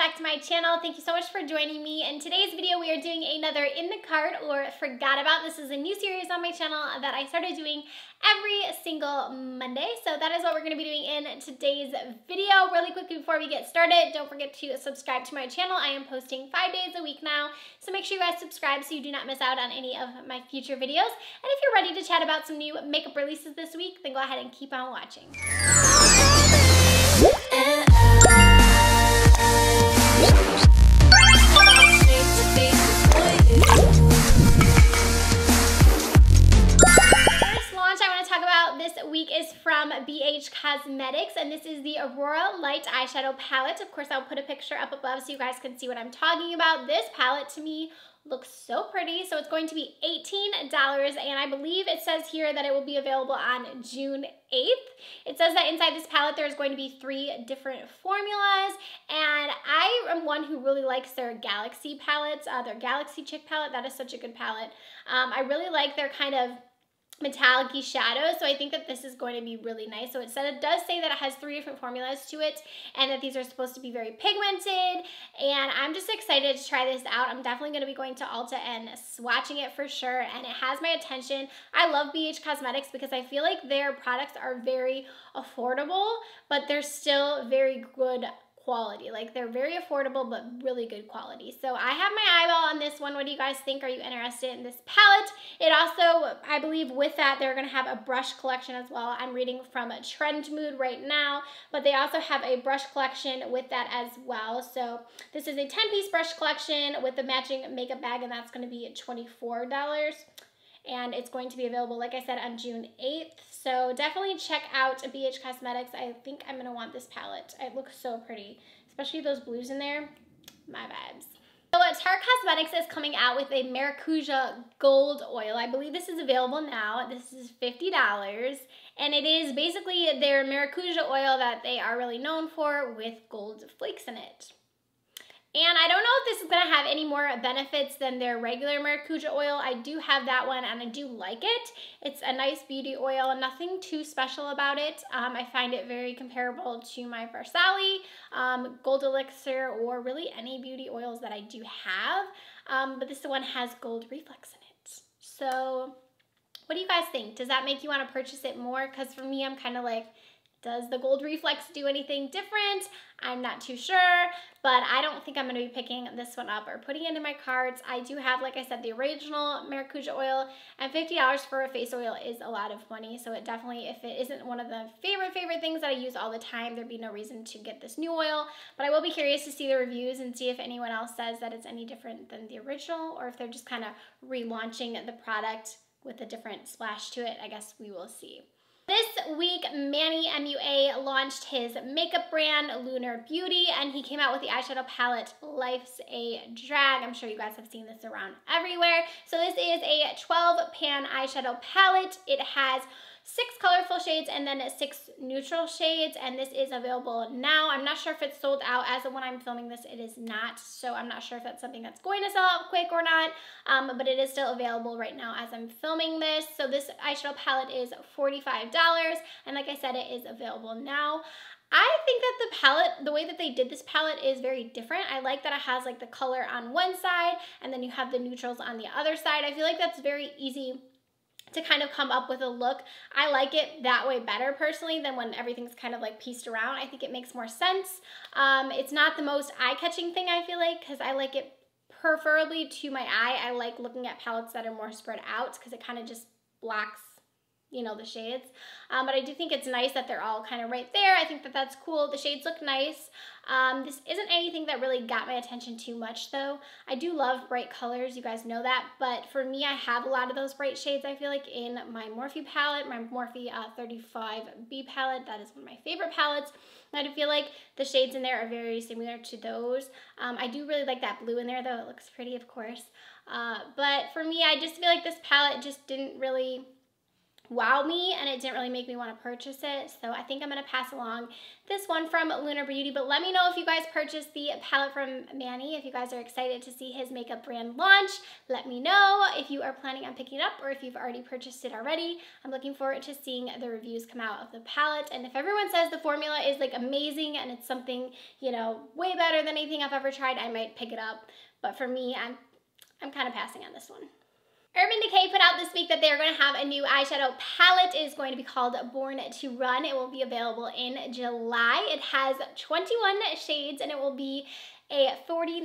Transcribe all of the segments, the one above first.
back to my channel. Thank you so much for joining me. In today's video, we are doing another In the Cart or Forgot About. This is a new series on my channel that I started doing every single Monday. So that is what we're going to be doing in today's video. Really quickly before we get started, don't forget to subscribe to my channel. I am posting 5 days a week now. So make sure you guys subscribe so you do not miss out on any of my future videos. And if you're ready to chat about some new makeup releases this week, then go ahead and keep on watching. This week is from BH Cosmetics, and this is the Aurora Light Eyeshadow Palette. Of course, I'll put a picture up above so you guys can see what I'm talking about. This palette, to me, looks so pretty. So it's going to be $18, and I believe it says here that it will be available on June 8th. It says that inside this palette there's going to be 3 different formulas, and I am one who really likes their Galaxy palettes, their Galaxy Chick palette. That is such a good palette. I really like their kind of metallic-y shadows, so I think that this is going to be really nice. So it does say that it has 3 different formulas to it, and that these are supposed to be very pigmented, and I'm just excited to try this out. I'm definitely going to be going to Ulta and swatching it for sure, and it has my attention. I love BH Cosmetics because I feel like their products are very affordable, but they're still very good quality. Like, they're very affordable but really good quality. So I have my eyeball on this one. What do you guys think? Are you interested in this palette? It also, I believe with that, they're going to have a brush collection as well. I'm reading from Trend Mood right now, but they also have a brush collection with that as well. So this is a 10-piece brush collection with the matching makeup bag, and that's going to be $24. And it's going to be available, like I said, on June 8th. So definitely check out BH Cosmetics. I think I'm going to want this palette. It looks so pretty, especially those blues in there. My vibes. So Tarte Cosmetics is coming out with a Maracuja Gold Oil. I believe this is available now. This is $50. And it is basically their Maracuja oil that they are really known for, with gold flakes in it. And I don't know if this is going to have any more benefits than their regular Maracuja oil. I do have that one, and I do like it. It's a nice beauty oil, nothing too special about it. I find it very comparable to my Versali, Gold Elixir, or really any beauty oils that I do have. But this one has gold reflex in it. So what do you guys think? Does that make you want to purchase it more? Because for me, I'm kind of like, does the gold reflex do anything different? I'm not too sure, but I don't think I'm going to be picking this one up or putting it into my carts. I do have, like I said, the original Maracuja oil, and $50 for a face oil is a lot of money. So it definitely, if it isn't one of the favorite things that I use all the time, there'd be no reason to get this new oil. But I will be curious to see the reviews and see if anyone else says that it's any different than the original, or if they're just kind of relaunching the product with a different splash to it. I guess we will see. This week, Manny MUA launched his makeup brand, Lunar Beauty, and he came out with the eyeshadow palette, Life's a Drag. I'm sure you guys have seen this around everywhere. So this is a 12-pan eyeshadow palette. It has 6 colorful shades and then 6 neutral shades, and this is available now. I'm not sure if it's sold out. As of when I'm filming this, it is not, so I'm not sure if that's something that's going to sell out quick or not, but it is still available right now as I'm filming this. So this eyeshadow palette is $45, and like I said, it is available now. I think that the palette, the way that they did this palette is very different. I like that it has like the color on one side, and then you have the neutrals on the other side. I feel like that's very easy to kind of come up with a look. I like it that way better personally than when everything's kind of like pieced around. I think it makes more sense. It's not the most eye-catching thing, I feel like, because I like it preferably to my eye. I like looking at palettes that are more spread out because it kind of just blocks, you know, the shades. But I do think it's nice that they're all kind of right there. I think that that's cool. The shades look nice. This isn't anything that really got my attention too much, though. I do love bright colors, you guys know that, but for me, I have a lot of those bright shades, I feel like, in my Morphe palette, my Morphe 35B palette. That is one of my favorite palettes. And I feel like the shades in there are very similar to those. I do really like that blue in there, though. It looks pretty, of course. But for me, I just feel like this palette just didn't really wow me, and it didn't really make me want to purchase it. So I think I'm going to pass along this one from Lunar Beauty. But let me know if you guys purchased the palette from Manny, if you guys are excited to see his makeup brand launch. Let me know if you are planning on picking it up or if you've already purchased it already. I'm looking forward to seeing the reviews come out of the palette. And if everyone says the formula is like amazing and it's something, you know, way better than anything I've ever tried, I might pick it up. But for me, I'm kind of passing on this one. Urban Decay put out this week that they're going to have a new eyeshadow palette. It is going to be called Born to Run. It will be available in July. It has 21 shades and it will be a $49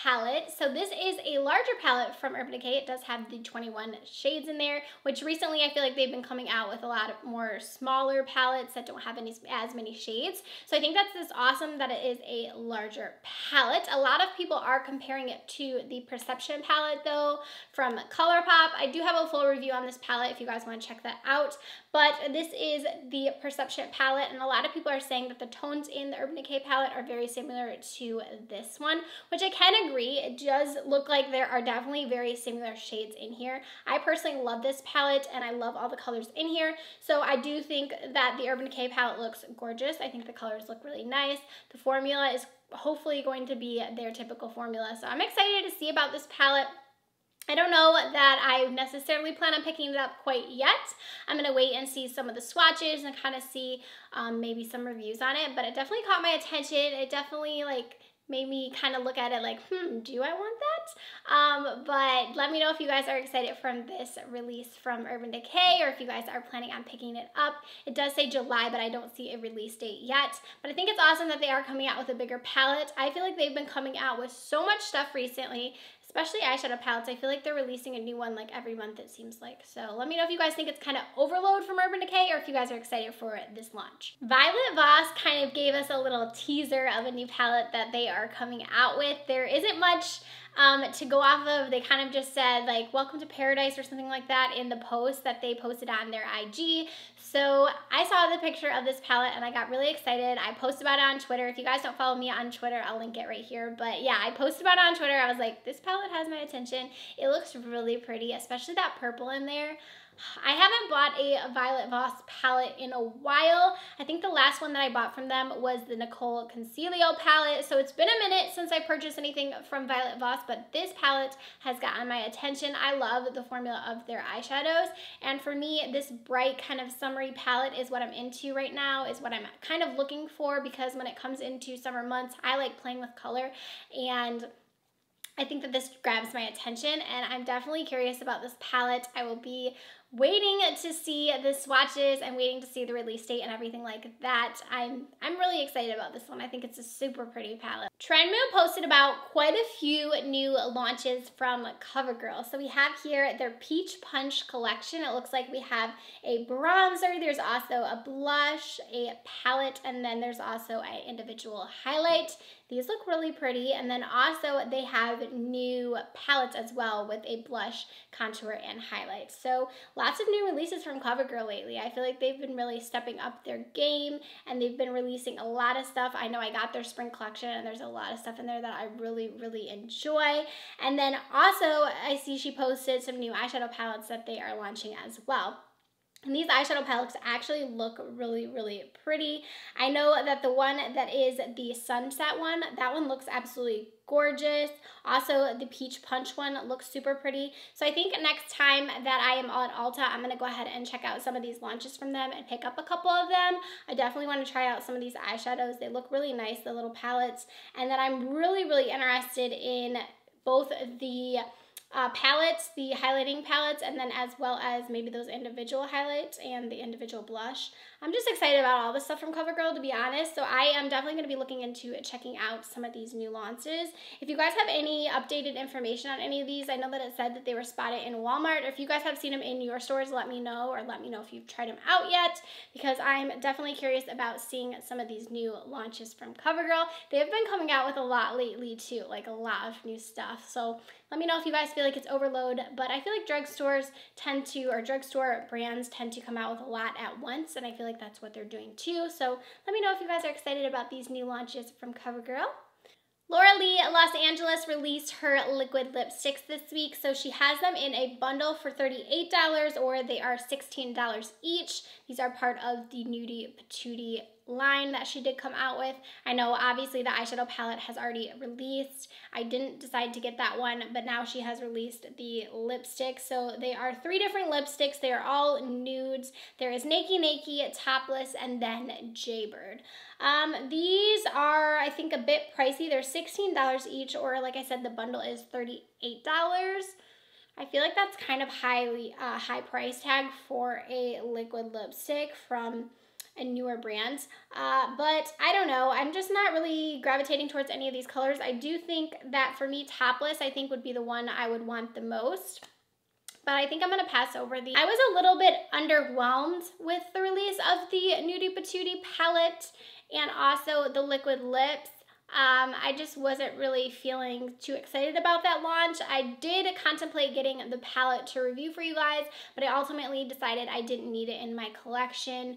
palette. So this is a larger palette from Urban Decay. It does have the 21 shades in there, which recently I feel like they've been coming out with a lot of more smaller palettes that don't have as many shades. So I think that's just awesome that it is a larger palette. A lot of people are comparing it to the Perception palette though from ColourPop. I do have a full review on this palette if you guys want to check that out. But this is the Perception palette, and a lot of people are saying that the tones in the Urban Decay palette are very similar to this one, which I can agree. It does look like there are definitely very similar shades in here. I personally love this palette, and I love all the colors in here. So I do think that the Urban Decay palette looks gorgeous. I think the colors look really nice. The formula is hopefully going to be their typical formula. So I'm excited to see about this palette. I don't know that I necessarily plan on picking it up quite yet. I'm going to wait and see some of the swatches and kind of see maybe some reviews on it, but it definitely caught my attention. It definitely like made me kind of look at it like, do I want that? But let me know if you guys are excited from this release from Urban Decay or if you guys are planning on picking it up. It does say July, but I don't see a release date yet. But I think it's awesome that they are coming out with a bigger palette. I feel like they've been coming out with so much stuff recently, especially eyeshadow palettes. I feel like they're releasing a new one like every month, it seems like. So let me know if you guys think it's kind of overload from Urban Decay or if you guys are excited for this launch. Violet Voss kind of gave us a little teaser of a new palette that they are coming out with. There isn't much to go off of. They kind of just said like welcome to paradise or something like that in the post that they posted on their IG. So I saw the picture of this palette and I got really excited. I posted about it on Twitter. If you guys don't follow me on Twitter, I'll link it right here. But yeah, I posted about it on Twitter. I was like, this palette has my attention. It looks really pretty, especially that purple in there. I haven't bought a Violet Voss palette in a while. I think the last one that I bought from them was the Nicole Concilio palette. So it's been a minute since I purchased anything from Violet Voss, but this palette has gotten my attention. I love the formula of their eyeshadows. And for me, this bright kind of summery palette is what I'm into right now, is what I'm kind of looking for, because when it comes into summer months, I like playing with color, and I think that this grabs my attention, and I'm definitely curious about this palette. I will be waiting to see the swatches and waiting to see the release date and everything like that. I'm really excited about this one. I think it's a super pretty palette. Trendmood posted about quite a few new launches from CoverGirl. So we have here their Peach Punch collection. It looks like we have a bronzer, there's also a blush, a palette, and then there's also an individual highlight. These look really pretty, and then also they have new palettes as well with a blush, contour, and highlight. So lots of new releases from CoverGirl lately. I feel like they've been really stepping up their game, and they've been releasing a lot of stuff. I know I got their spring collection, and there's a lot of stuff in there that I really, really enjoy. And then also I see she posted some new eyeshadow palettes that they are launching as well. And these eyeshadow palettes actually look really, really pretty. I know that the one that is the Sunset one, that one looks absolutely gorgeous. Also, the Peach Punch one looks super pretty. So I think next time that I am at Ulta, I'm going to go ahead and check out some of these launches from them and pick up a couple of them. I definitely want to try out some of these eyeshadows. They look really nice, the little palettes. And then I'm really, really interested in both the palettes, the highlighting palettes, and then as well as maybe those individual highlights and the individual blush. I'm just excited about all the stuff from CoverGirl, to be honest, so I am definitely going to be looking into checking out some of these new launches. If you guys have any updated information on any of these, I know that it said that they were spotted in Walmart. If you guys have seen them in your stores, let me know, or let me know if you've tried them out yet, because I'm definitely curious about seeing some of these new launches from CoverGirl. They have been coming out with a lot lately too, like a lot of new stuff, so let me know if you guys feel like it's overload, but I feel like drugstores tend to, or drugstore brands tend to come out with a lot at once, and I feel like that's what they're doing too. So let me know if you guys are excited about these new launches from CoverGirl. Laura Lee Los Angeles released her liquid lipsticks this week, so she has them in a bundle for $38, or they are $16 each. These are part of the Nude Patootie line that she did come out with. I know obviously the eyeshadow palette has already released. I didn't decide to get that one, but now she has released the lipstick. So they are 3 different lipsticks. They are all nudes. There is Nakey Nakey, Topless, and then Jaybird. These are, I think, a bit pricey. They're $16 each, or like I said, the bundle is $38. I feel like that's kind of high price tag for a liquid lipstick from a newer brand, but I don't know. I'm just not really gravitating towards any of these colors. I do think that for me, Topless, I think would be the one I would want the most. But I think I'm gonna pass over the. I was a little bit underwhelmed with the release of the Nude Patootie palette and also the liquid lips. I just wasn't really feeling too excited about that launch. I did contemplate getting the palette to review for you guys, but I ultimately decided I didn't need it in my collection.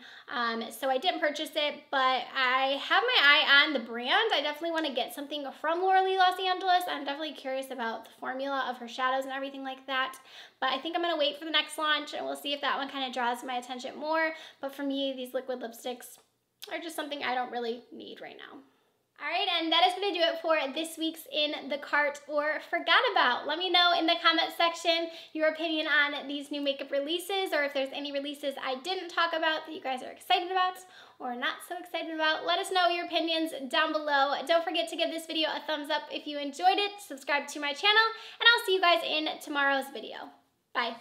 So I didn't purchase it, but I have my eye on the brand. I definitely want to get something from Laura Lee Los Angeles. I'm definitely curious about the formula of her shadows and everything like that. But I think I'm gonna wait for the next launch and we'll see if that one kind of draws my attention more. But for me, these liquid lipsticks are just something I don't really need right now. Alright, and that is going to do it for this week's In the Cart or Forgot About. Let me know in the comment section your opinion on these new makeup releases, or if there's any releases I didn't talk about that you guys are excited about or not so excited about. Let us know your opinions down below. Don't forget to give this video a thumbs up if you enjoyed it, subscribe to my channel, and I'll see you guys in tomorrow's video. Bye.